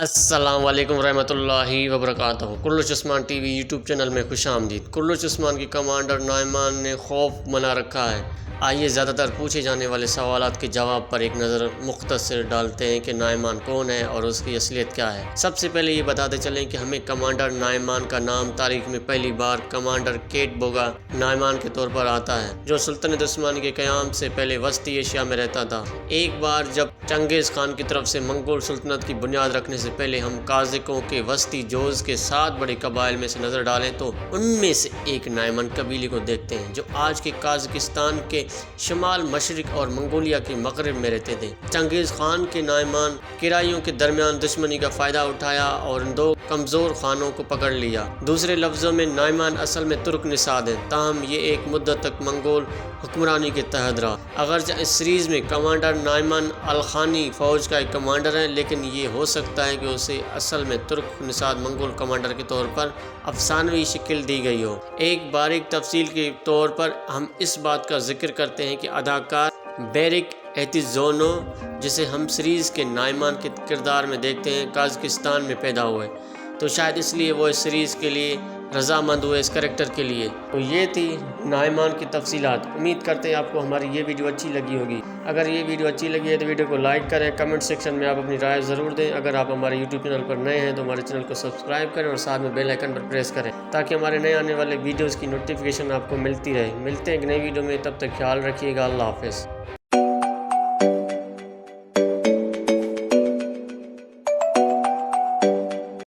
السلام علیکم ورحمۃ اللہ وبرکاتہ۔ کرلچ عثمان ٹی وی یوٹیوب چینل میں خوش آمدید۔ کرلچ عثمان کی کمانڈر نعمان نے خوف منا رکھا ہے۔ آئیے زیادہ تر پوچھے جانے والے سوالات کے جواب پر ایک نظر مختصر ڈالتے ہیں کہ نعمان کون ہے اور اس کی اصلیت کیا ہے۔ سب سے پہلے یہ بتاتے چلیں کہ ہمیں کمانڈر نعمان کا نام تاریخ میں پہلی بار کمانڈر کیٹ بوگا نعمان کے طور پر آتا ہے، جو سلطنت عثمانی کے قیام سے پہلے وسطی ایشیا میں رہتا تھا۔ ایک بار جب چنگیز خان کی طرف سے منگول سلطنت کی بنیاد رکھنے سے پہلے ہم قازقوں کے وسطی جوز کے 7 بڑے قبائل میں سے نظر ڈالیں تو ان میں سے ایک نعمان قبیلے کو دیکھتے ہیں، جو آج کے قازقستان کے شمال مشرق اور منگولیا کے مغرب میں رہتے تھے۔ چنگیز خان کے نعمان کرائیوں کے درمیان دشمنی کا فائدہ اٹھایا اور ان 2 کمزور خانوں کو پکڑ لیا۔ دوسرے لفظوں میں نعمان اصل میں ترک نژاد ہیں، تاہم یہ ایک مدت تک منگول حکمرانی کے تحت رہا۔ اگرچہ اس سیریز میں کمانڈر نعمان الخانی فوج کا ایک کمانڈر ہے، لیکن یہ ہو سکتا ہے کہ اسے اصل میں ترک نژاد منگول کمانڈر کے طور پر افسانوی شکل دی گئی ہو۔ ایک باریک تفصیل کے طور پر ہم اس بات کا ذکر کرتے ہیں کہ اداکار بیرک ایتیزونو، جسے ہم سیریز کے نعمان کے کردار میں دیکھتے ہیں، قازقستان میں پیدا ہوئے، تو شاید اس لیے وہ اس سیریز کے لیے رضامند ہوئے اس کریکٹر کے لیے۔ تو یہ تھی نعمان کی تفصیلات۔ امید کرتے ہیں آپ کو ہماری یہ ویڈیو اچھی لگی ہوگی۔ اگر یہ ویڈیو اچھی لگی ہے تو ویڈیو کو لائک کریں، کمنٹ سیکشن میں آپ اپنی رائے ضرور دیں۔ اگر آپ ہمارے یوٹیوب چینل پر نئے ہیں تو ہمارے چینل کو سبسکرائب کریں اور ساتھ میں بیل آئیکن پر پریس کریں تاکہ ہمارے نئے آنے والے ویڈیوز کی نوٹیفیکیشن آپ کو ملتی رہے۔ ملتے ہیں ایک نئی ویڈیو میں، تب تک خیال رکھیے گا۔ اللہ حافظ۔